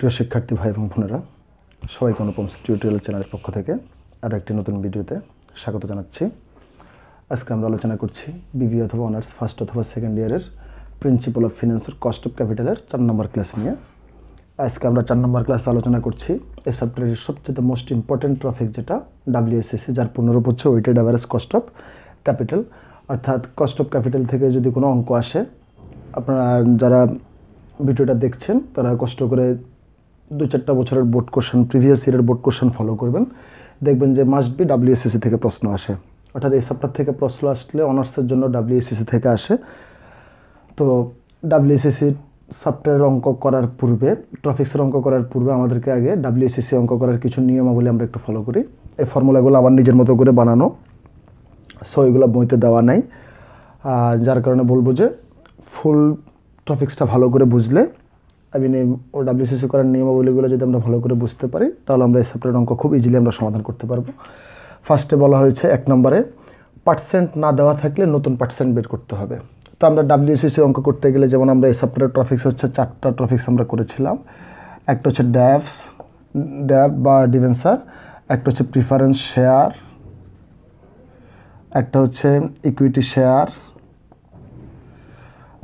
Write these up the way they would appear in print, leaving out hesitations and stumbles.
প্রিয় শিক্ষার্থী ভাই এবং বোনেরা, সবাইকে অনুপম টিউটোরিয়াল চ্যানেলের পক্ষ থেকে আরও একটি নতুন ভিডিওতে স্বাগত জানাচ্ছি। আজকে আমরা আলোচনা করছি বিবি অথবা অনার্স ফার্স্ট অথবা সেকেন্ড ইয়ারের প্রিন্সিপাল অফ ফিনান্সের কস্ট অফ ক্যাপিটালের 4 নম্বর ক্লাস নিয়ে। আজকে আমরা 4 নম্বর ক্লাসে আলোচনা করছি এই চ্যাপ্টারের সবচেয়ে মোস্ট ইম্পর্টেন্ট টপিক যেটা WSSC, যার পুনরূপ হচ্ছে weighted average cost of capital. অর্থাৎ কস্ট অফ ক্যাপিটাল থেকে যদি কোনো অঙ্ক আসে, আপনারা যারা ভিডিওটা দেখছেন তারা কষ্ট করে 2-4টা বছরের বোর্ড কোশ্চেন, প্রিভিয়াস ইয়ারের বোর্ড কোশ্চেন ফলো করবেন। দেখবেন যে মাস্ট বি WSSC থেকে প্রশ্ন আসে। অর্থাৎ এই চ্যাপ্টার থেকে প্রশ্ন আসলে অনার্সের জন্য WSSC থেকে আসে। তো WSSC চ্যাপ্টারের অঙ্ক করার পূর্বে, টপিক্সের অঙ্ক করার পূর্বে আমাদেরকে আগে WSSC অঙ্ক করার কিছু নিয়মাবলী আমরা একটু ফলো করি। এই ফর্মুলাগুলো আমার নিজের মতো করে বানানো, সো এগুলো বইতে দেওয়া নাই। যার কারণে বলবো যে ফুল টপিক্সটা ভালো করে বুঝলে, WSSC করার নিয়মাবলীগুলো যদি আমরা ভালো করে বুঝতে পারি, তাহলে আমরা এই চ্যাপ্টারের অঙ্ক খুব ইজিলি আমরা সমাধান করতে পারবো। ফার্স্টে বলা হয়েছে 1 নম্বরে পার্সেন্ট না দেওয়া থাকলে নতুন পার্সেন্ট বের করতে হবে। তো আমরা WSSC অঙ্ক করতে গেলে যেমন আমরা এই চ্যাপ্টারের টপিক্স হচ্ছে 4টা টপিক্স আমরা করেছিলাম। একটা হচ্ছে ড্যাব বা ডিভেঞ্চার, একটা হচ্ছে প্রিফারেন্স শেয়ার, একটা হচ্ছে ইকুইটি শেয়ার,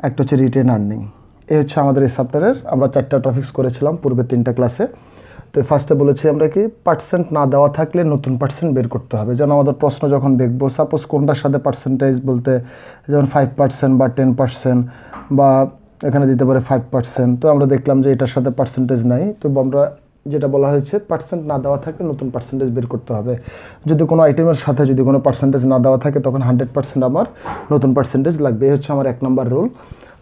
একটা হচ্ছে রিটেন আর্নিং। এই হচ্ছে আমাদের এই চ্যাপ্টারের আমরা 4টা টপিক্স করেছিলাম পূর্বে 3টা ক্লাসে। তো ফার্স্টে বলেছি আমরা কি পার্সেন্ট না দেওয়া থাকলে নতুন পার্সেন্ট বের করতে হবে। যেন আমাদের প্রশ্ন যখন দেখবো, সাপোজ কোনটার সাথে পার্সেন্টেজ বলতে যেমন 5% বা 10% বা এখানে দিতে পারে 5%। তো আমরা দেখলাম যে এটার সাথে পার্সেন্টেজ নাই, তো আমরা যেটা বলা হয়েছে পার্সেন্ট না দেওয়া থাকলে নতুন পার্সেন্টেজ বের করতে হবে। যদি কোনো আইটেমের সাথে যদি কোনো পার্সেন্টেজ না দেওয়া থাকে তখন 100% আমার নতুন পার্সেন্টেজ লাগবে। এই হচ্ছে আমার 1 নম্বর রুল।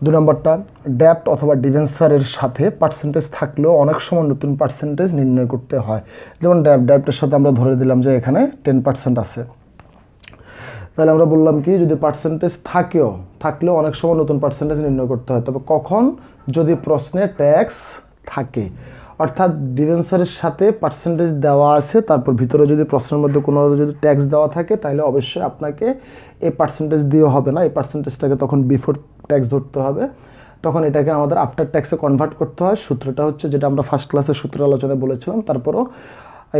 2 নম্বরটা, ড্যাপ্ট অথবা ডিভেঞ্চারের সাথে পার্সেন্টেজ থাকলেও অনেক সময় নতুন পার্সেন্টেজ নির্ণয় করতে হয়। যেমন ড্যাপ্টের সাথে আমরা ধরে দিলাম যে এখানে 10% আছে, তাহলে আমরা বললাম কি যদি পার্সেন্টেজ থাকলেও অনেক সময় নতুন পার্সেন্টেজ নির্ণয় করতে হয়। তবে কখন? যদি প্রশ্নে ট্যাক্স থাকে। অর্থাৎ ডিভেঞ্চারের সাথে পার্সেন্টেজ দেওয়া আছে, তারপর ভিতরে যদি প্রশ্নের মধ্যে কোনো যদি ট্যাক্স দেওয়া থাকে, তাহলে অবশ্যই আপনাকে এই পার্সেন্টেজ দিয়েও হবে না, এই পার্সেন্টেজটাকে তখন বিফোর ট্যাক্স ধরতে হবে। তখন এটাকে আমাদের আফটার ট্যাক্সে কনভার্ট করতে হয়। সূত্রটা হচ্ছে যেটা আমরা ফার্স্ট ক্লাসে সূত্র আলোচনায় বলেছিলাম। তারপরও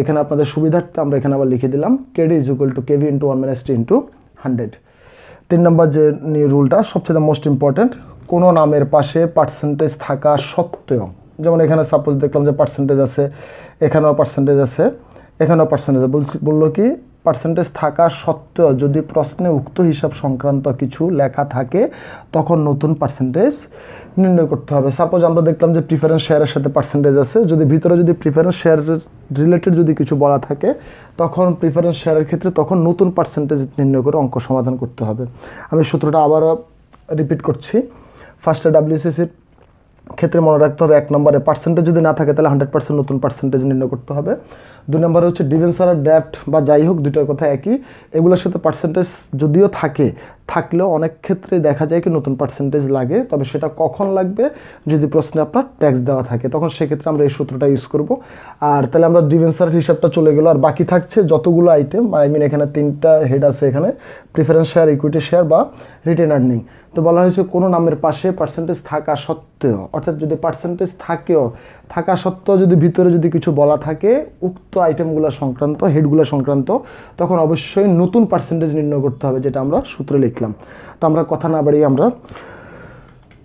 এখানে আপনাদের সুবিধার্থে আমরা এখানে আবার লিখে দিলাম KD = KV × 1 - T × 100। 3 নম্বর যে রুলটা সবচেয়ে মোস্ট ইম্পর্ট্যান্ট, কোনো নামের পাশে পার্সেন্টেজ থাকা সত্ত্বেও, যেমন এখানে সাপোজ দেখলাম যে পার্সেন্টেজ আছে, এখানেও পার্সেন্টেজ আছে, এখানেও পার্সেন্টেজ বললো কি পার্সেন্টেজ থাকা সত্ত্বেও যদি প্রশ্নে উক্ত হিসাব সংক্রান্ত কিছু লেখা থাকে তখন নতুন পার্সেন্টেজ নির্ণয় করতে হবে। সাপোজ আমরা দেখলাম যে প্রিফারেন্স শেয়ারের সাথে পার্সেন্টেজ আছে, যদি ভিতরে যদি প্রিফারেন্স শেয়ার রিলেটেড যদি কিছু বলা থাকে তখন প্রিফারেন্স শেয়ারের ক্ষেত্রে তখন নতুন পার্সেন্টেজ নির্ণয় করে অঙ্ক সমাধান করতে হবে। আমি সূত্রটা আবারও রিপিট করছি। ফার্স্টে WSSCর ক্ষেত্রে মনে রাখতে হবে 1 নম্বরে পার্সেন্টেজ যদি না থাকে তাহলে 100% নতুন পার্সেন্টেজ নির্ণয় করতে হবে। 2 নম্বরে হচ্ছে ডিভেঞ্চার আর ড্যাপ্ট বা যাই হোক, দুটোর কথা একই। এগুলোর সাথে পার্সেন্টেজ যদিও থাকলেও অনেক ক্ষেত্রে দেখা যায় কি নতুন পার্সেন্টেজ লাগে। তবে সেটা কখন লাগবে? যদি প্রশ্নে আপনার ট্যাক্স দেওয়া থাকে, তখন সেক্ষেত্রে আমরা এই সূত্রটা ইউজ করব। আর তাহলে আমরা ডিভেঞ্চার হিসাবটা চলে গেল, আর বাকি থাকছে যতগুলো আইটেম, এখানে 3টা হেড আছে, এখানে প্রিফারেন্স শেয়ার, ইকুইটি শেয়ার বা রিটেন আর্নিং। তো বলা হয়েছে কোনো নামের পাশে পার্সেন্টেজ থাকা সত্ত্বেও, অর্থাৎ যদি পার্সেন্টেজ থাকা সত্ত্বেও যদি ভিতরে যদি কিছু বলা থাকে উক্ত আইটেমগুলো সংক্রান্ত, হেডগুলো সংক্রান্ত, তখন অবশ্যই নতুন পার্সেন্টেজ নির্ণয় করতে হবে, যেটা আমরা সূত্রে লিখলাম। তো আমরা কথা না বাড়িয়ে আমরা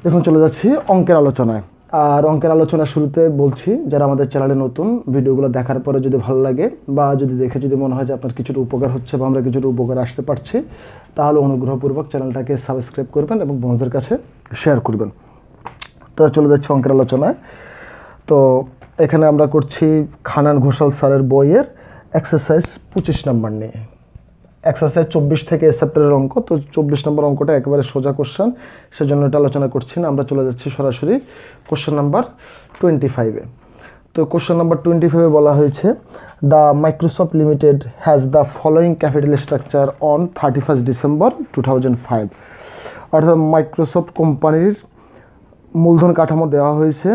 এখন চলে যাচ্ছি অঙ্কের আলোচনায়। আর অঙ্কের আলোচনা শুরুতে বলছি, যারা আমাদের চ্যানেলে নতুন, ভিডিওগুলো দেখার পরে যদি ভালো লাগে বা যদি দেখে যদি মনে হয় যে আপনার কিছুটা উপকার হচ্ছে বা আমরা কিছুটা উপকার আসতে পারছি, তাহলে অনুগ্রহপূর্বক চ্যানেলটাকে সাবস্ক্রাইব করবেন এবং বন্ধুদের কাছে শেয়ার করবেন। তো চলে যাচ্ছে অঙ্কের আলোচনায়। তো এখানে আমরা করছি খানান ঘোষাল স্যারের বইয়ের এক্সারসাইজ 25 নম্বর নিয়ে। এক্সারসাইজ 24 থেকে এই চ্যাপ্টারের অঙ্ক। তো 24 নম্বর অঙ্কটা একেবারে সোজা কোশ্চেন, সেজন্য এটা আলোচনা করছি না। আমরা চলে যাচ্ছি সরাসরি কোশ্চেন নাম্বার 25-এ। তো কোশ্চেন নাম্বার 25-এ বলা হয়েছে the Microsoft limited has the following capital structure on 31 December 2005। অর্থাৎ মাইক্রোসফট কোম্পানির মূলধন কাঠামো দেওয়া হয়েছে,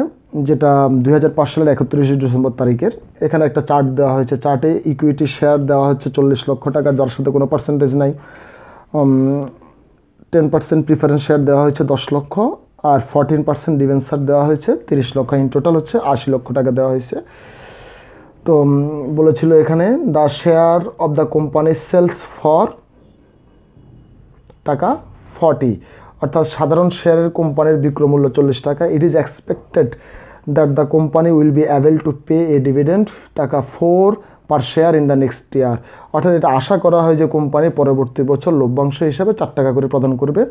যেটা 2005 সালের 31 ডিসেম্বর তারিখের। এখানে একটা চার্ট দেওয়া হয়েছে, চার্টে ইকুইটি শেয়ার দেওয়া হচ্ছে 40 লক্ষ টাকা, যার সাথে কোনো পার্সেন্টেজ নাই। 10% প্রিফারেন্স শেয়ার দেওয়া হয়েছে 10 লক্ষ, আর 14% ডিভেঞ্চার দেওয়া হয়েছে, 30 লক্ষ, ইন টোটাল হচ্ছে 80 লক্ষ টাকা দেওয়া হয়েছে। তো বলেছিল এখানে the share of the company sells for টাকা 40, অর্থাৎ সাধারণ শেয়ারের কোম্পানির বিক্রয় মূল্য 40 টাকা। It is expected that the company will be able to pay A dividend টাকা 4 পার share in the next year, অর্থাৎ এটা আশা করা হয় যে কোম্পানি পরবর্তী বছর লভ্যাংশ হিসাবে 4 টাকা করে প্রদান করবে।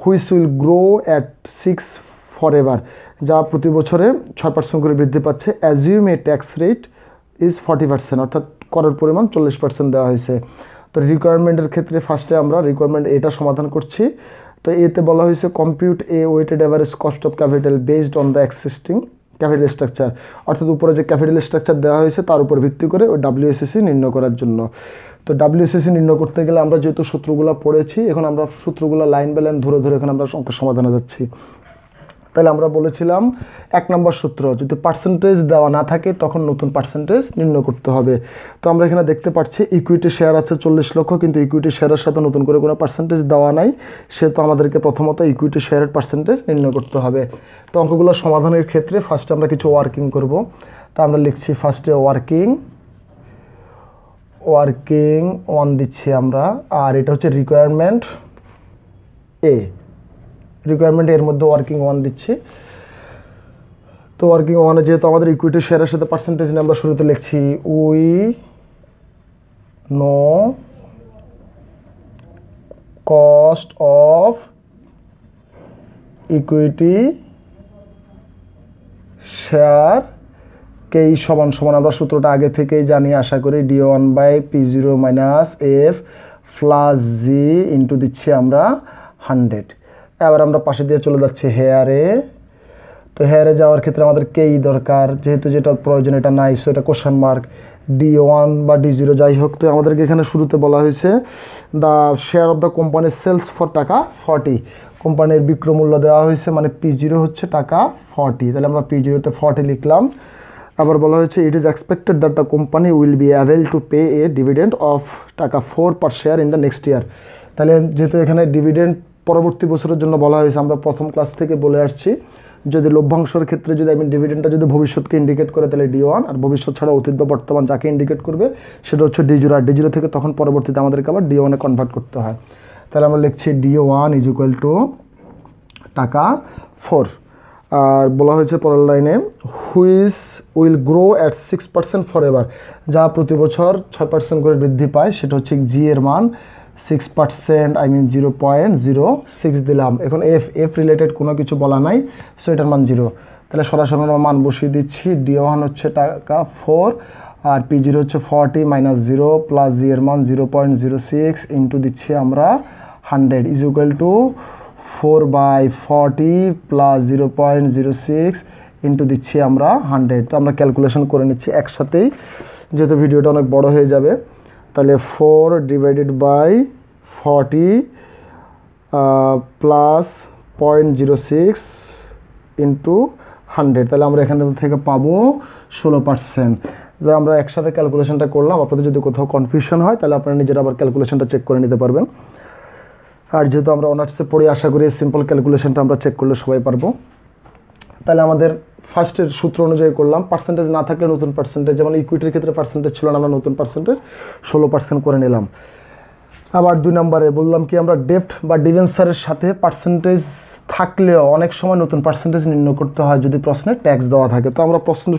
Which will grow at 6 for ever, যা প্রতি বছরে 6% করে বৃদ্ধি পাচ্ছে। Assume A tax rate is 40%, অর্থাৎ করের পরিমাণ 40% দেওয়া হয়েছে। তো রিকোয়ারমেন্টের ক্ষেত্রে ফার্স্টে আমরা রিকোয়ারমেন্ট এটা সমাধান করছি। তো এতে বলা হয়েছে compute a weighted average cost of capital based on the existing capital structure, অর্থাৎ উপরে যে ক্যাপিটাল স্ট্রাকচার দেওয়া হয়েছে তার উপর ভিত্তি করে ওই WACC নির্ণয় করার জন্য। তো WACC নির্ণয় করতে গেলে আমরা যেহেতু সূত্রগুলো পড়েছি, এখন আমরা সূত্রগুলো লাইন বাই লাইন ধরে ধরে এখন আমরা অঙ্ক সমাধানে যাচ্ছি। তাহলে আমরা বলেছিলাম 1 নম্বর সূত্র, যদি পার্সেন্টেজ দেওয়া না থাকে তখন নতুন পার্সেন্টেজ নির্ণয় করতে হবে। তো আমরা এখানে দেখতে পাচ্ছি ইকুইটি শেয়ার আছে 40 লক্ষ, কিন্তু ইকুইটি শেয়ারের সাথে নতুন করে কোনো পার্সেন্টেজ দেওয়া নাই, সেহেতু আমাদেরকে প্রথমত ইকুইটি শেয়ারের পার্সেন্টেজ নির্ণয় করতে হবে। তো অঙ্কগুলো সমাধানের ক্ষেত্রে ফার্স্টে আমরা কিছু ওয়ার্কিং করব। তো আমরা লিখছি ফার্স্টে ওয়ার্কিং 1 দিচ্ছি আমরা, আর এটা হচ্ছে রিকোয়ারমেন্ট এ, রিকোয়ারমেন্ট এর মধ্যে ওয়ার্কিং 1 দিচ্ছি। তো ওয়ার্কিং 1 যেহেতু আমাদের ইকুইটি শেয়ারের সাথে পার্সেন্টেজ নিয়ে আমরা শুরুতে লিখছি we know cost of equity share কে সমান সমান, আমরা সূত্রটা আগে থেকেই জানি আশা করি, D1/P0 - F প্লাস জি ইন্টু দিচ্ছি আমরা 100। এবার আমরা পাশে দিয়ে চলে যাচ্ছি হেয়ারে। তো হেয়ারে যাওয়ার ক্ষেত্রে আমাদের কেই দরকার, যেহেতু যেটা প্রয়োজন এটা নাই, সো এটা কোশ্চেন মার্ক। D1 বা D0 যাই হোক, তো আমাদেরকে এখানে শুরুতে বলা হয়েছে the share of the company sells for টাকা 40, কোম্পানির বিক্রয় মূল্য দেওয়া হয়েছে, মানে P0 হচ্ছে টাকা 40, তাহলে আমরা P0-তে 40 লিখলাম। আবার বলা হয়েছে it is expected that the company will be able to pay A dividend of টাকা 4 পার share in the next year. তাহলে যেহেতু এখানে ডিভিডেন্ড পরবর্তী বছরের জন্য বলা হয়েছে, আমরা প্রথম ক্লাস থেকে বলে আসছি যদি লভ্যাংশের ক্ষেত্রে যদি আমি ডিভিডেন্ডটা যদি ভবিষ্যৎকে ইন্ডিকেট করে তাহলে D1, আর ভবিষ্যৎ ছাড়া অতীত বা বর্তমান যাকে ইন্ডিকেট করবে সেটা হচ্ছে D0, আর D0 থেকে তখন পরবর্তীতে আমাদেরকে আবার D1-এ কনভার্ট করতে হয়। তাহলে আমরা লিখছি D1 ইজ ইকুয়াল টু টাকা 4। আর বলা হয়েছে পরের লাইনে which will grow at 6% for ever, যা প্রতি বছর 6% করে বৃদ্ধি পায়, সেটা হচ্ছে জি এর মান 6%, 0.06 দিলাম। এখন এফ রিলেটেড কোনো কিছু বলা নাই, সো এটার মান 0, তাহলে সরাসরি আমরা মান বসিয়ে দিচ্ছি। D1 হচ্ছে টাকা 4, আর P0 হচ্ছে 40 - 0 প্লাস জি এর মান 0.06 ইন্টু দিচ্ছি আমরা 100 is equal two 4/40 plus 0.06 into দিচ্ছি আমরা 100। তো আমরা ক্যালকুলেশন করে নিচ্ছি একসাথেই, যেহেতু ভিডিওটা অনেক বড় হয়ে যাবে। তাহলে 4/40 প্লাস 0.06 ইন্টু 100, তাহলে আমরা এখান থেকে পাবো 16%। যা আমরা একসাথে ক্যালকুলেশনটা করলাম, আপনাদের যদি কোথাও কনফিউশন হয় তাহলে আপনারা নিজেরা আবার ক্যালকুলেশনটা চেক করে নিতে পারবেন। আর যেহেতু আমরা অনার্সে পড়ে আশা করি সিম্পল ক্যালকুলেশনটা আমরা চেক করলে সবাই পারবো। তাহলে আমাদের ফার্স্টের সূত্র অনুযায়ী করলাম, পার্সেন্টেজ না থাকলে নতুন পার্সেন্টেজ, যেমন ইকুইটির ক্ষেত্রে পার্সেন্টেজ ছিল না, আমরা নতুন পার্সেন্টেজ 16% করে নিলাম। আবার 2 নম্বরে বললাম কি আমরা ডেপ্ট বা ডিভেঞ্চারের সাথে পার্সেন্টেজ থাকলেও অনেক সময় নতুন পার্সেন্টেজ নির্ণয় করতে হয় যদি প্রশ্নে ট্যাক্স দেওয়া থাকে। তো আমরা প্রশ্ন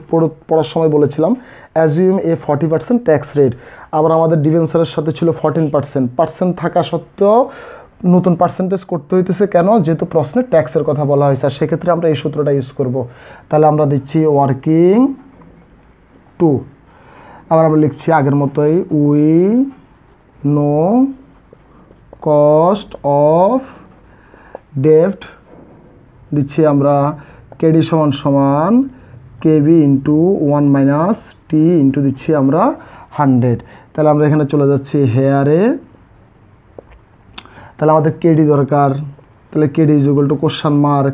পড়ার সময় বলেছিলাম অ্যাজিউম এ 40% ট্যাক্স রেট, আবার আমাদের ডিভেঞ্চারের সাথে ছিল 14%। থাকা সত্ত্বেও নতুন পার্সেন্টেজ করতে হইতেছে কেন? যেহেতু প্রশ্নে ট্যাক্সের কথা বলা হয়েছে, আর সেক্ষেত্রে আমরা এই সূত্রটা ইউজ করব। তাহলে আমরা দিচ্ছি ওয়ার্কিং 2, আবার আমরা লিখছি আগের মতোই উই নো কস্ট অফ ডেপ্ট দিচ্ছি আমরা কেডি সমান সমান কেবি ইন্টু 1 - টি ইন্টু দিচ্ছি আমরা 100। তাহলে আমরা এখানে চলে যাচ্ছি হেয়ারে, তাহলে আমাদের কেডি দরকার, তাহলে KD is equal to question mark,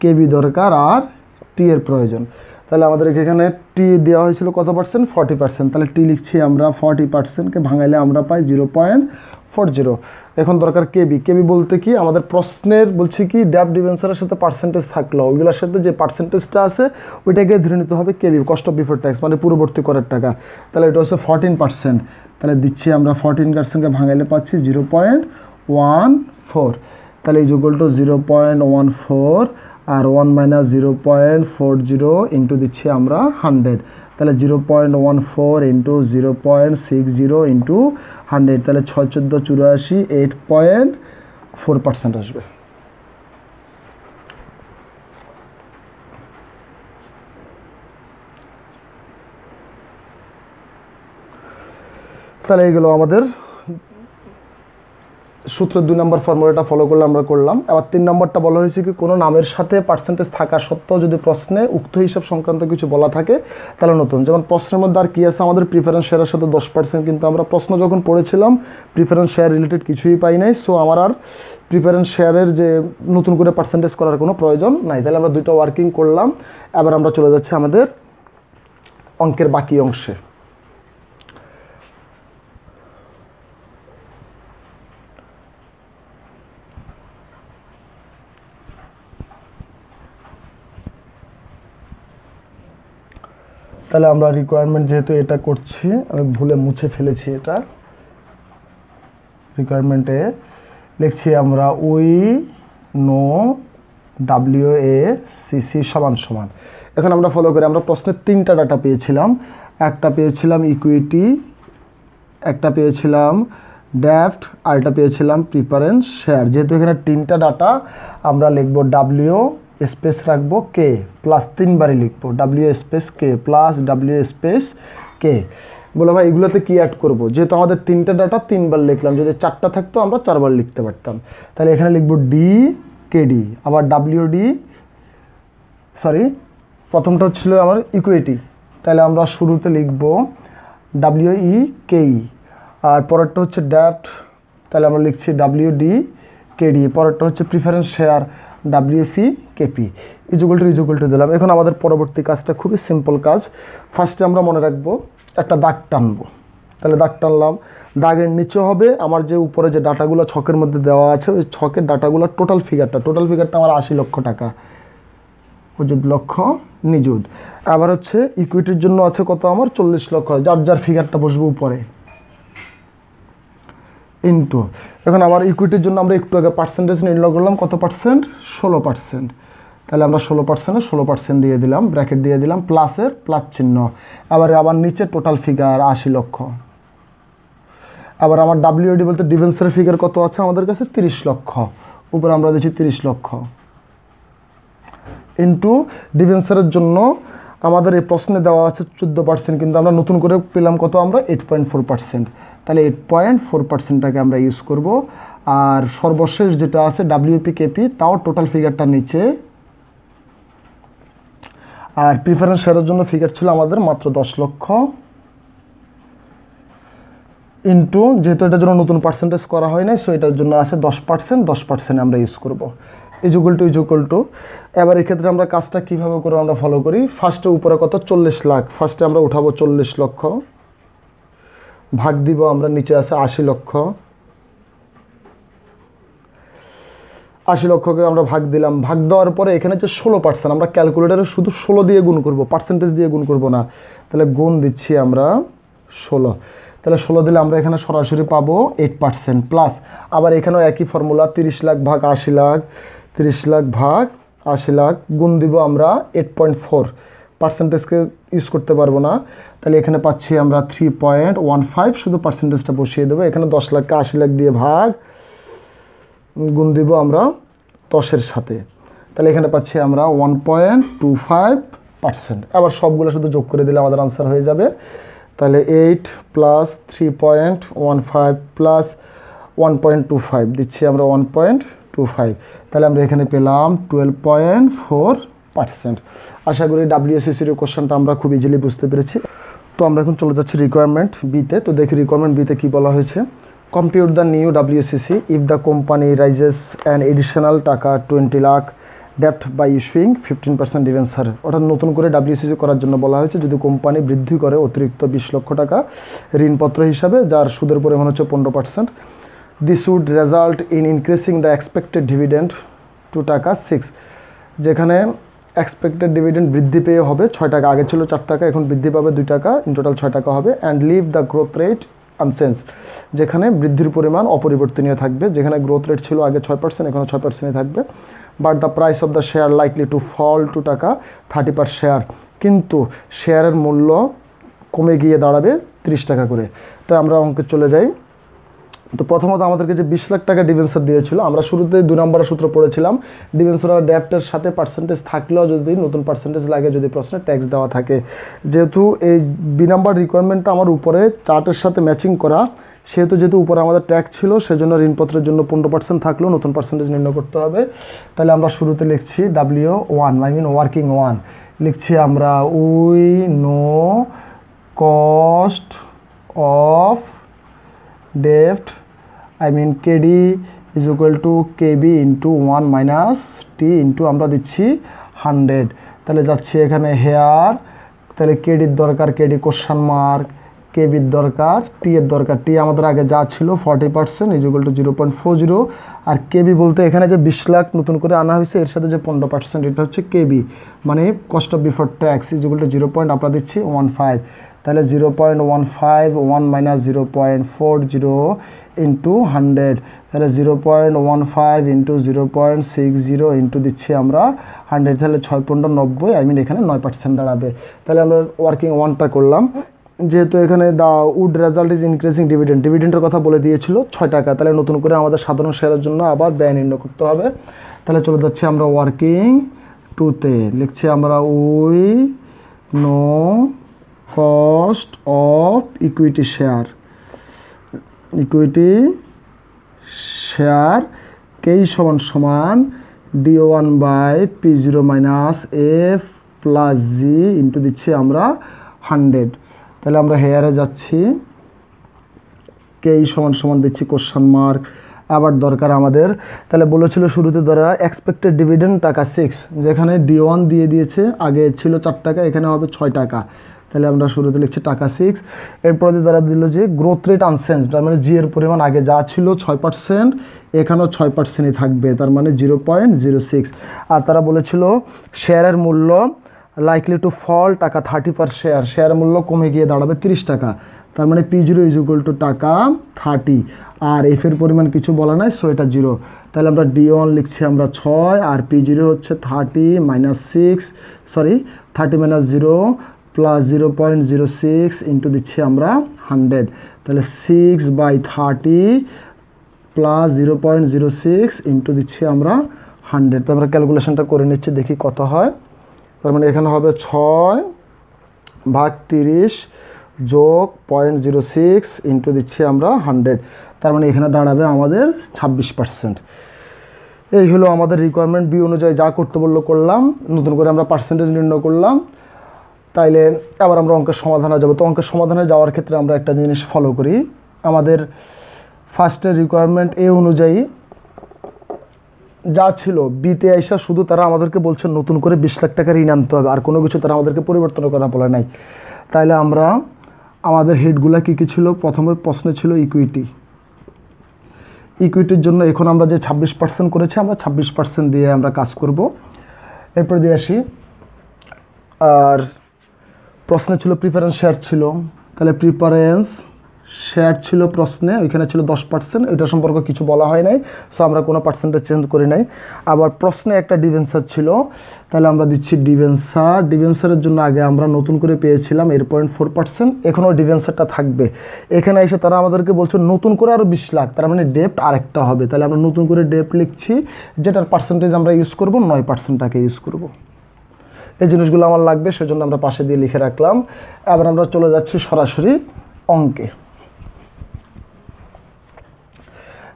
KB দরকার আর টি এর প্রয়োজন। তাহলে আমাদের এখানে টি দেওয়া হয়েছিল কত পার্সেন্ট, 40%। তাহলে টি লিখছি আমরা 40%কে ভাঙাইলে আমরা পাই 0.40। এখন দরকার কেবি। কেবি বলতে কি, আমাদের প্রশ্নের বলছি কি ড্যাপ ডিভেন্সারের সাথে পার্সেন্টেজ থাকলো, ওইগুলোর সাথে যে পার্সেন্টেজটা আছে ওইটাকে ধরে নিতে হবে কেবি, কস্ট অফ বিফোর ট্যাক্স, মানে পূর্ববর্তী করের টাকা। তাহলে এটা হচ্ছে 14%। তাহলে দিচ্ছি আমরা 14%কে ভাঙাইলে পাচ্ছি 0.14। তাহলে এই যোগল টু 0.14 আর 1 মাইনাস 0.40 ইন্টু দিচ্ছি আমরা 100। তাহলে 0.14 ইন্টু 0.60 ইন্টু 100, তাহলে 6 14 84, 8.4% আসবে। তাহলে এইগুলো আমাদের সূত্রের 2 নম্বর ফর্মুলাটা ফলো করলে আমরা করলাম। এবার 3 নম্বরটা বলা হয়েছে কি, কোনো নামের সাথে পার্সেন্টেজ থাকা সত্ত্বেও যদি প্রশ্নে উক্ত হিসাব সংক্রান্ত কিছু বলা থাকে তাহলে নতুন। যেমন প্রশ্নের মধ্যে আর কি আছে, আমাদের প্রিফারেন্স শেয়ারের সাথে 10%, কিন্তু আমরা প্রশ্ন যখন পড়েছিলাম প্রিফারেন্স শেয়ার রিলেটেড কিছুই পাই নাই। সো আমার আর প্রিফারেন্স শেয়ারের যে নতুন করে পার্সেন্টেজ করার কোনো প্রয়োজন নাই। তাহলে আমরা 2টা ওয়ার্কিং করলাম। এবার আমরা চলে যাচ্ছি আমাদের অঙ্কের বাকি অংশে। তাহলে আমরা রিকোয়ারমেন্ট যেহেতু এটা করছি, আমি ভুলে মুছে ফেলেছি, এটা রিকোয়ারমেন্টে লিখছি আমরা উই নো WACC সমান সমান। এখন আমরা ফলো করি, আমরা প্রশ্নের 3টা ডাটা পেয়েছিলাম। একটা পেয়েছিলাম ইকুইটি, একটা পেয়েছিলাম ড্যাফট, আর একটা পেয়েছিলাম প্রিফারেন্স শেয়ার। যেহেতু এখানে 3টা ডাটা, আমরা লিখব W স্পেস রাখবো কে প্লাস 3বারই লিখবো W space k plus W space কে। বলো ভাই এগুলোতে কি অ্যাড করব, যেহেতু আমাদের 3টা ডাটা 3বার লিখলাম, যদি 4টা থাকতো আমরা 4বার লিখতে পারতাম। তাহলে এখানে লিখবো ডি কেডি, আবার WD, সরি প্রথমটা ছিল আমার ইকুইটি, তাহলে আমরা শুরুতে লিখব WEKE, আর পরেরটা হচ্ছে ড্যাফট, তাহলে আমরা লিখছি WD কেডি, পরেরটা হচ্ছে preference share WFEKP। Equal to দিলাম। এখন আমাদের পরবর্তী কাজটা খুবই সিম্পল কাজ। ফার্স্টে আমরা মনে রাখবো একটা দাগ টানবো। তাহলে দাগ টানলাম, দাগের নিচে হবে আমার যে উপরে যে ডাটাগুলো ছকের মধ্যে দেওয়া আছে, ওই ছকের ডাটাগুলো টোটাল ফিগারটা আমার 80 লক্ষ টাকা, অযুত লক্ষ নিযুত। আবার হচ্ছে ইকুইটির জন্য আছে কত আমার 40 লক্ষ, যার যার ফিগারটা বসবে উপরে, ইন্টু। এখন আমার ইকুইটির জন্য আমরা একটু আগে পার্সেন্টেজ নির্ণয় করলাম, কত পার্সেন্ট, 16%। তাহলে আমরা 16% দিয়ে দিলাম, ব্র্যাকেট দিয়ে দিলাম, প্লাসের প্লাস চিহ্ন। আবার নিচে টোটাল ফিগার 80 লক্ষ। আবার আমার WD বলতে ডিফেন্সের ফিগার কত আছে আমাদের কাছে, 30 লক্ষ, উপরে আমরা দিচ্ছি 30 লক্ষ, ইন্টু ডিফেন্সারের জন্য আমাদের এই প্রশ্নে দেওয়া আছে 14%, কিন্তু আমরা নতুন করে পেলাম কত, আমরা 8.4%। তাহলে 8.4%টাকে আমরা ইউজ করব। আর সর্বশেষ যেটা আছে WPKP, তাও টোটাল ফিগারটা নিচে। আর প্রিফারেন্স শেয়ারের জন্য ফিগার ছিল আমাদের মাত্র 10 লক্ষ, ইন্টু যেহেতু এটার জন্য নতুন পার্সেন্টেজ করা হয় নাই, সো এটার জন্য আছে 10% আমরা ইউজ করব। Equal to. এবার এক্ষেত্রে আমরা কাজটা কীভাবে করে আমরা ফলো করি, ফার্স্টে উপরে কত 40 লাখ, ফার্স্টে আমরা উঠাবো 40 লক্ষ, ভাগ দিব আমরা নিচে আছে 80 লক্ষ, 80 লক্ষকে আমরা ভাগ দিলাম। ভাগ দেওয়ার পরে এখানে যে 16%, আমরা ক্যালকুলেটারে শুধু 16 দিয়ে গুণ করব, পার্সেন্টেজ দিয়ে গুণ করব না। তাহলে গুণ দিচ্ছি আমরা 16, তাহলে 16 দিলে আমরা এখানে সরাসরি পাবো 8%। প্লাস আবার এখানেও একই ফর্মুলা, 30 লাখ ভাগ 80 লাখ, 30 লাখ ভাগ 80 লাখ, গুণ দিব আমরা 8.4, পার্সেন্টেজকে ইউজ করতে পারবো না। তাহলে এখানে পাচ্ছি আমরা 3.15, শুধু পার্সেন্টেজটা বসিয়ে দেবো। এখানে 10 লাখকে 80 লাখ দিয়ে ভাগ, গুণ দিব আমরা 10-এর সাথে, তাহলে এখানে পাচ্ছি আমরা 1.25%। আবার সবগুলো শুধু যোগ করে দিলে আমাদের আনসার হয়ে যাবে। তাহলে 8 প্লাস 3.15 প্লাস 1.25 দিচ্ছি আমরা 1.25, তাহলে আমরা এখানে পেলাম 12.4%। আশা করি WSCCর কোশ্চেনটা আমরা খুব ইজিলি বুঝতে পেরেছি। তো আমরা এখন চলে যাচ্ছি রিকোয়ারমেন্ট বিতে। তো দেখি রিকোয়ারমেন্ট বিতে কী বলা হয়েছে। Compute the new WSCC if the company raises an additional টাকা 20 লাখ ডেপ্ট বাই ইস্যুইং 15% ডিভেঞ্চার, অর্থাৎ নতুন করে WCC করার জন্য বলা হয়েছে যদি কোম্পানি বৃদ্ধি করে অতিরিক্ত 20 লক্ষ টাকা ঋণপত্র হিসাবে, যার সুদের পরিমাণ হচ্ছে 15%। This would result in increasing the expected dividend to টাকা 6, যেখানে এক্সপেক্টেড ডিভিডেন্ড বৃদ্ধি পেয়ে হবে 6 টাকা, আগে ছিল 4 টাকা, এখন বৃদ্ধি পাবে 2 টাকা, ইন টোটাল 6 টাকা হবে। And leave the growth rate unchange, যেখানে বৃদ্ধির পরিমাণ অপরিবর্তনীয় থাকবে, যেখানে গ্রোথ রেট ছিল আগে 6%, এখনও 6%ই থাকবে। But the price of the share likely to fall to টাকা 30 পার শেয়ার, কিন্তু শেয়ারের মূল্য কমে গিয়ে দাঁড়াবে 30 টাকা করে। তো আমরা অঙ্কে চলে যাই। তো প্রথমত আমাদেরকে যে 20 লাখ টাকা ডিভেঞ্চার দিয়েছিল, আমরা শুরুতে 2 নম্বরের সূত্র পড়েছিলাম, ডিভেঞ্চার আর ডেপ্টের সাথে পার্সেন্টেজ থাকলেও যদি নতুন পার্সেন্টেজ লাগে, যদি প্রশ্নে ট্যাক্স দেওয়া থাকে, যেহেতু এই বি নাম্বার রিকোয়ারমেন্টটা আমার উপরে চার্টের সাথে ম্যাচিং করা, যেহেতু উপরে আমাদের ট্যাক্স ছিল, সেজন্য ঋণপত্রের জন্য 15% থাকলেও নতুন পার্সেন্টেজ নির্ণয় করতে হবে। তাহলে আমরা শুরুতে লিখছি W1, আই মিন ওয়ার্কিং 1, লিখছি আমরা উই নো কস্ট অফ ডেপ্ট, I mean KD is equal to KB into 1 minus T into আমরা দিচ্ছি 100। তাহলে যাচ্ছি এখানে হেয়ার, তাহলে KDর দরকার KD কোশ্চান মার্ক, KBর দরকার T এর দরকার, T আমাদের আগে যা ছিল 40% is equal to 0.40, R KB বলতে এখানে যে 20 লাখ নতুন করে আনা হয়েছে এর সাথে যে 15%, এটা হচ্ছে KB, মানে cost of before tax is equal to 0. আমরা দিচ্ছি 15, তাহলে 0.15 1 minus 0.40 ইন্টু 100, তাহলে 0.15 ইন্টু 0.60 ইন্টু দিচ্ছি আমরা 100, তাহলে 6.90, আই মিন এখানে 9% দাঁড়াবে। তাহলে আমরা ওয়ার্কিং 1টা করলাম। যেহেতু এখানে the would result is increasing dividend, ডিভিডেন্ডের কথা বলে দিয়েছিল 6 টাকা, তাহলে নতুন করে আমাদের সাধারণ শেয়ারের জন্য আবার ব্যয় নির্ণয় করতে হবে। তাহলে চলে যাচ্ছি আমরা ওয়ার্কিং 2তে, লিখছি আমরা we know cost of equity share, equity share K সমান D1 by P0 minus F plus G into দিচ্ছি আমরা 100। তাহলে আমরা হেয়ারে যাচ্ছি, K সমান দিচ্ছি কোশ্চান মার্ক, আবার দরকার আমাদের, তাহলে বলেছিল শুরুতে ধরা এক্সপেক্টেড ডিভিডেন্ড টাকা 6, যেখানে D1 দিয়ে দিয়েছে, আগে ছিল 4 টাকা, এখানে হবে 6 টাকা, তাহলে আমরা শুরুতে লিখছি টাকা 6। এরপরে তারা দিল যে গ্রোথ রেট আনচেঞ্জ, তার মানে জি এর পরিমাণ আগে যা ছিল 6%, এখানেও 6%ই থাকবে, তার মানে 0.06। আর তারা বলেছিল শেয়ারের মূল্য লাইকলি টু ফল টাকা 30 পার শেয়ার, শেয়ারের মূল্য কমে গিয়ে দাঁড়াবে 30 টাকা, তার মানে P0 ইজ ইকুয়াল টু টাকা 30, আর এফের পরিমাণ কিছু বলা নাই, সো এটা 0। তাহলে আমরা D1 লিখছি আমরা 6, আর P0 হচ্ছে 30 মাইনাস 0 প্লাস 0.06 ইন্টু দিচ্ছি আমরা 100, তাহলে 6/30 প্লাস 0.06 ইন্টু দিচ্ছি আমরা 100। তো আমরা ক্যালকুলেশনটা করে নিচ্ছি, দেখি কত হয়। তার মানে এখানে হবে 6/30 যোগ 0.06 ইন্টু দিচ্ছি আমরা 100, তার মানে এখানে দাঁড়াবে আমাদের 26%। এই হলো আমাদের রিকোয়ারমেন্ট বি অনুযায়ী যা করতে বললো করলাম, নতুন করে আমরা পার্সেন্টেজ নির্ণয় করলাম। তাইলে আবার আমরা অঙ্কের সমাধানে যাব। তো অঙ্কের সমাধানে যাওয়ার ক্ষেত্রে আমরা একটা জিনিস ফলো করি, আমাদের ফার্স্টের রিকোয়ারমেন্ট এ অনুযায়ী যা ছিল বিতে আইসা শুধু তারা আমাদেরকে বলছে নতুন করে 20 লাখ টাকা ঋণ আনতে হবে, আর কোনো কিছু তারা আমাদেরকে পরিবর্তন করা বলে নাই। তাইলে আমরা আমাদের হেডগুলা কী কী ছিল, প্রথমে প্রশ্নে ছিল ইকুইটির জন্য এখন আমরা যে 26% করেছি, আমরা 26% দিয়ে আমরা কাজ করব। এরপর দিয়ে আসি, আর প্রশ্নে ছিল প্রিফারেন্স শেয়ার ছিল, তাহলে প্রিফারেন্স শেয়ার ছিল প্রশ্নে, ওইখানে ছিল 10%, এটা সম্পর্কে কিছু বলা হয় নাই, সো আমরা কোনো পার্সেন্টেজ চেঞ্জ করি নাই। আবার প্রশ্নে একটা ডিভেঞ্চার ছিল, তাহলে আমরা দিচ্ছি ডিভেঞ্চারের জন্য আগে আমরা নতুন করে পেয়েছিলাম 8.4%, এখনও ডিভেঞ্চারটা থাকবে। এখানে এসে তারা আমাদেরকে বলছে নতুন করে আরও 20 লাখ, তার মানে ডেপ্ট আরেকটা হবে, তাহলে আমরা নতুন করে ডেপ্ট লিখছি, যেটার পার্সেন্টেজ আমরা ইউজ করব 9%টাকে ইউজ করব। এই জিনিসগুলো আমার লাগবে, সেজন্য আমরা পাশে দিয়ে লিখে রাখলাম। এবার আমরা চলে যাচ্ছি সরাসরি অঙ্কে।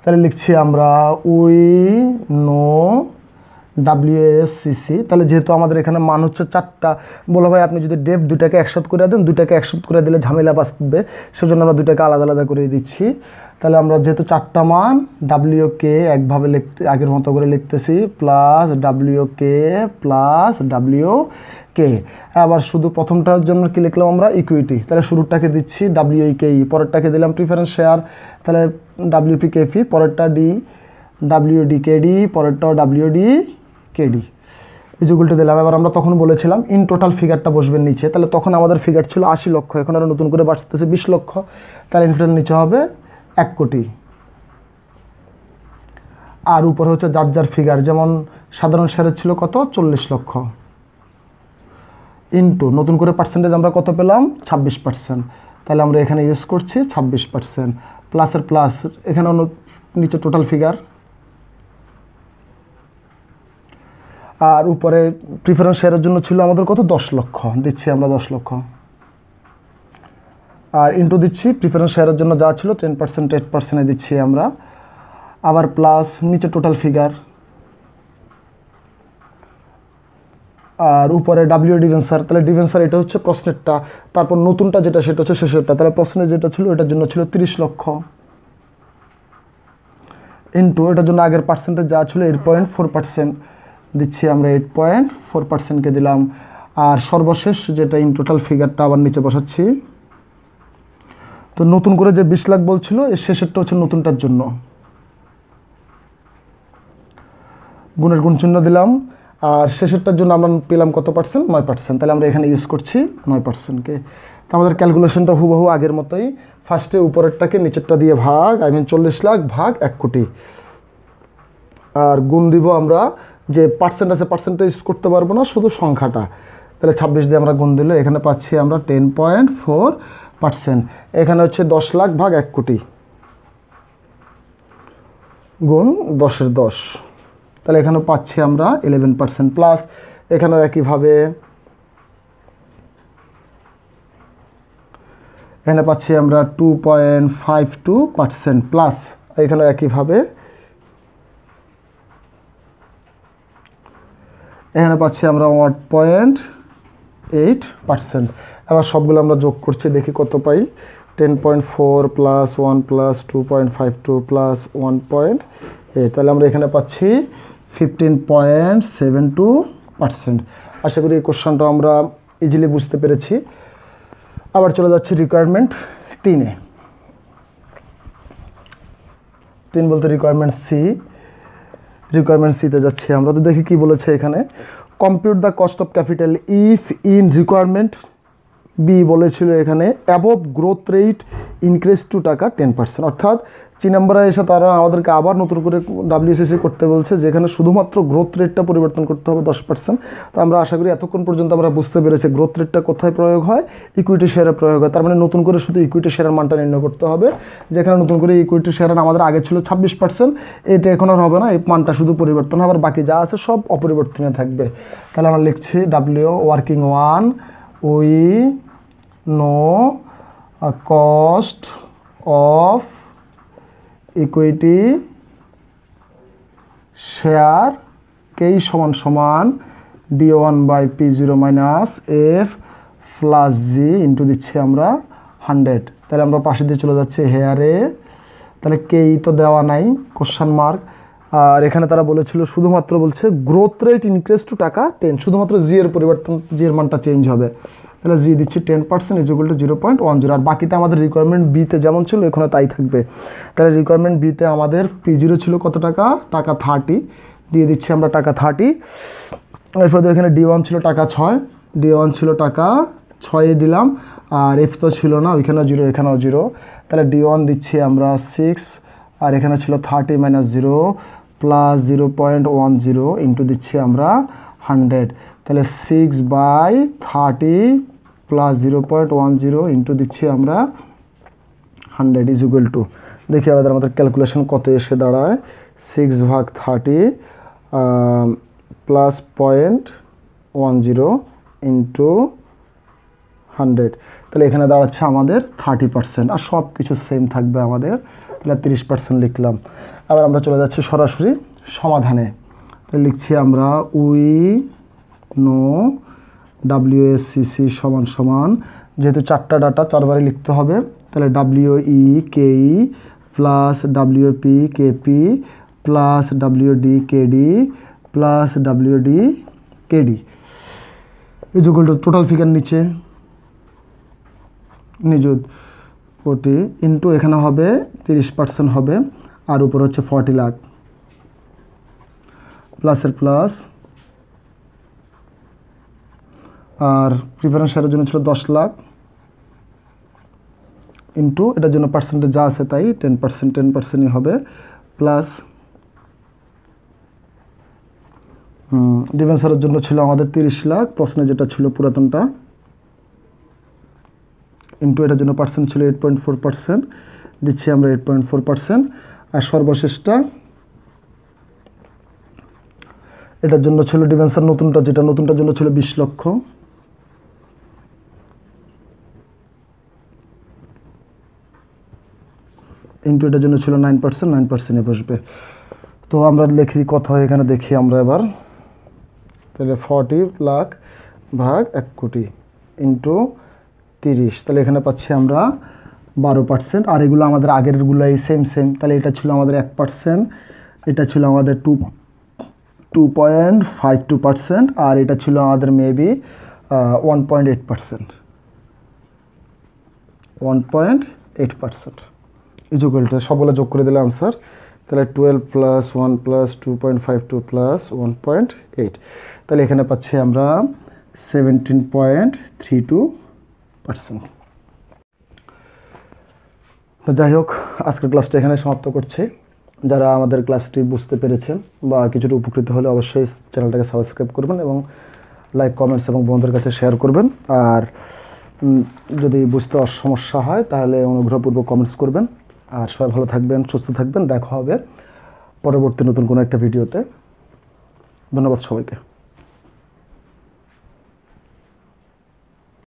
তাহলে লিখছি আমরা উই নো WASCC, তাহলে যেহেতু আমাদের এখানে মান হচ্ছে 4টা, বলো ভাই আপনি যদি ডেপ 2টাকে একসাথে করে দেন, 2টাকে একসাথে করে দিলে ঝামেলা বাঁচবে, সেজন্য আমরা 2টাকে আলাদা আলাদা করে দিচ্ছি। তাহলে আমরা যেহেতু চারটা মান ডাব্লিউ কে একভাবে লিখতে আগের মতো করে লিখতেছি plus W k plus W কে। আবার শুধু প্রথমটার জন্য কি লিখলাম আমরা ইকুইটি, তাহলে শুরুটাকে দিচ্ছি ডাব্লিউ কে ই, পরেরটাকে দিলাম প্রিফারেন্স শেয়ার, তাহলে ডাব্লিউপি কেপি, পরেরটা D W D K D, পরেরটাও ডাব্লিউ ডি কে ডি ইজুগুলটা দিলাম। এবার আমরা তখন বলেছিলাম ইন টোটাল ফিগারটা বসবেন নিচে, তাহলে তখন আমাদের ফিগার ছিল 80 লক্ষ, এখন আরও নতুন করে বাড়তেছে 20 লক্ষ, তাহলে ইন টোটাল নিচে হবে 1 কোটি। আর উপরে হচ্ছে যার যার ফিগার, যেমন সাধারণ শেয়ারের ছিল কত 40 লক্ষ, ইন্টু নতুন করে পার্সেন্টেজ আমরা কত পেলাম 26%, তাহলে আমরা এখানে ইউজ করছি 26%, প্লাসের প্লাস এখানে নিচে টোটাল ফিগার, আর উপরে প্রিফারেন্স শেয়ারের জন্য ছিল আমাদের কত 10 লক্ষ, দিচ্ছি আমরা 10 লক্ষ, আর ইন্টু দিচ্ছি প্রিফারেন্স শেয়ারের জন্য যা ছিল 10% 8% দিচ্ছি আমরা, আবার প্লাস নিচে টোটাল ফিগার, আর উপরে ডাব্লিউ ডিভেন্সার, তাহলে ডিভেন্সার এটা হচ্ছে প্রশ্নেরটা, তারপর নতুনটা যেটা সেটা হচ্ছে শেষেরটা, তাহলে প্রশ্নের যেটা ছিল এটার জন্য ছিল 30 লক্ষ, ইন্টু এটার জন্য আগের পার্সেন্টেজ যা ছিল 8.4% দিচ্ছি আমরা 8.4%কে দিলাম, আর সর্বশেষ যেটা ইন টোটাল ফিগারটা আবার নিচে বসাচ্ছি। তো নতুন করে যে 20 লাখ বলছিল এর শেষেরটা হচ্ছে নতুনটার জন্য, গুণের গুণ চিহ্ন দিলাম, আর শেষেরটার জন্য আমরা পেলাম কত পার্সেন্ট 9%, তাহলে আমরা এখানে ইউজ করছি 9%কে। তো আমাদের ক্যালকুলেশনটা হুবহু আগের মতোই, ফার্স্টে উপরেরটাকে নিচেরটা দিয়ে ভাগ, 40 লাখ ভাগ 1 কোটি, আর গুণ দিব আমরা, যে পার্সেন্ট আছে পার্সেন্টটা ইউজ করতে পারবো না, শুধু সংখ্যাটা, তাহলে 26 দিয়ে আমরা গুণ দিলে এখানে পাচ্ছি আমরা 10.4%, এখানে হচ্ছে 10 লাখ ভাগ 1 কোটি গুণ 10-এর 10, তাহলে এখানে পাচ্ছি আমরা 11%, প্লাস এখানেও একইভাবে এখানে পাচ্ছি আমরা 2.52%, প্লাস এখানেও একইভাবে এখানে পাচ্ছি আমরা 1.8%। এবার সবগুলো আমরা যোগ করছি, দেখি কত পাই, 10.4 প্লাস 1 প্লাস 2.52 প্লাস 1.8, তাহলে আমরা এখানে পাচ্ছি 15.72%। আশা করি এই কোশ্চেনটা আমরা ইজিলি বুঝতে পেরেছি। আবার চলে যাচ্ছি রিকোয়ারমেন্ট 3-এ। 3 বলতে রিকোয়ারমেন্ট সি, রিকোয়ারমেন্ট সিতে যাচ্ছি আমরা। তো দেখি কি বলেছে এখানে, compute the cost of capital if in requirement B বলেছিল এখানে above growth rate increase to টাকা 10%, অর্থাৎ 3 নম্বরে এসে তারা আমাদেরকে আবার নতুন করে WCC করতে বলছে, যেখানে শুধুমাত্র গ্রোথ রেটটা পরিবর্তন করতে হবে 10%। তো আমরা আশা করি এতক্ষণ পর্যন্ত আমরা বুঝতে পেরেছি গ্রোথ রেটটা কোথায় প্রয়োগ হয়, ইকুইটি শেয়ারে প্রয়োগ হয়, তার মানে নতুন করে শুধু ইকুইটি শেয়ারের মানটা নির্ণয় করতে হবে, যেখানে নতুন করে ইকুইটি শেয়ারের আমাদের আগে ছিল 26%, এটা এখন আর হবে না, এই মানটা শুধু পরিবর্তন হবে, আর বাকি যা আছে সব অপরিবর্তনীয় থাকবে। তাহলে আমরা লিখছি W working 1 we know cost of equity share কেই সমান সমান D1/P0 মাইনাস এফ প্লাস জি ইন্টু দিচ্ছি আমরা 100, তাহলে আমরা পাশে দিয়ে চলে যাচ্ছি হেয়ারে, তাহলে কেই তো দেওয়া নাই কোশ্চেন মার্ক, আর এখানে তারা বলেছিল শুধুমাত্র বলছে গ্রোথ রেট ইনক্রিজ টু টাকা 10, শুধুমাত্র জি এর পরিবর্তন, জি এর মানটা চেঞ্জ হবে, তাহলে জি দিচ্ছি 10% ইজ ইকুয়াল টু 0.10, আর বাকিটা আমাদের রিকোয়ারমেন্ট বিতে যেমন ছিল এখানে তাই থাকবে। তাহলে রিকোয়ারমেন্ট বিতে আমাদের P0 ছিল কত টাকা, টাকা 30, দিয়ে দিচ্ছি আমরা টাকা 30, এরপরে এখানে D1 ছিল টাকা 6, D1 ছিল টাকা 6 দিলাম, আর এফ তো ছিল না, ওইখানেও 0 এখানেও 0, তাহলে D1 দিচ্ছি আমরা 6, আর এখানে ছিল 30 মাইনাস 0 প্লাস 0.10 ইন্টু দিচ্ছি আমরা 100, তাহলে 6/30 প্লাস 0.10 ইন্টু দিচ্ছি আমরা 100 ইজ ইকুয়াল টু, দেখি আমাদের ক্যালকুলেশন কত এসে দাঁড়ায়, 6/30 প্লাস 0.10 ইন্টু 100, তাহলে এখানে দাঁড়াচ্ছে আমাদের 30%, আর সব কিছু সেম থাকবে আমাদের, তাহলে 30% লিখলাম। আবার আমরা চলে যাচ্ছি সরাসরি সমাধানে, তাহলে লিখছি আমরা উই নো WSCC সমান সমান, যেহেতু 4টা ডাটা 4বারে লিখতে হবে, তাহলে WE KE plus WP KP plus WD KD plus WD KD এই যোগফলটা টোটাল ফিগার নিচে নিযুত কোটি ইন্টু এখানে হবে 30% হবে আর উপর হচ্ছে 40 লাখ প্লাসের প্লাস আর প্রিফারেন্স শেয়ারের জন্য ছিল 10 লাখ ইন্টু এটার জন্য পার্সেন্টেজ যা আছে তাই 10%ই হবে প্লাস ডিফেন্সারের জন্য ছিল আমাদের 30 লাখ প্রশ্নে যেটা ছিল পুরাতনটা ইন্টু এটার জন্য পার্সেন্ট ছিল 8.4% দিচ্ছি আমরা 8.4% আর সর্বশেষটা এটার জন্য ছিল ডিফেন্সার নতুনটার জন্য ছিল 20 লক্ষ ইন্টু এটার জন্য ছিল 9%, 9%-এ বসবে। তো আমরা লিখি কত হয় এখানে দেখি আমরা এবার তাহলে 40 লাখ ভাগ 1 কোটি ইন্টু 30 তাহলে এখানে পাচ্ছি আমরা 12% আর এগুলো আমাদের আগেরগুলোই সেম তাহলে এটা ছিল আমাদের 1%, এটা ছিল আমাদের 2.52% আর এটা ছিল আমাদের মেবি 1.8%, 1.8% এই যোগফলটা সবগুলো যোগ করে দিলে আনসার তাহলে 12 প্লাস 1 প্লাস 2.52 প্লাস 1.8 তাহলে এখানে পাচ্ছি আমরা 17.32%। যাই হোক আজকের ক্লাসটা এখানে সমাপ্ত করছি। যারা আমাদের ক্লাসটি বুঝতে পেরেছেন বা কিছুটা উপকৃত হলে অবশ্যই চ্যানেলটাকে সাবস্ক্রাইব করবেন এবং লাইক কমেন্টস এবং বন্ধুদের কাছে শেয়ার করবেন। আর যদি বুঝতে সমস্যা হয় তাহলে অনুগ্রহপূর্বক কমেন্টস করবেন। আর সবাই ভালো থাকবেন, সুস্থ থাকবেন। দেখা হবে পরবর্তী নতুন কোনো একটা ভিডিওতে। ধন্যবাদ সবাইকে।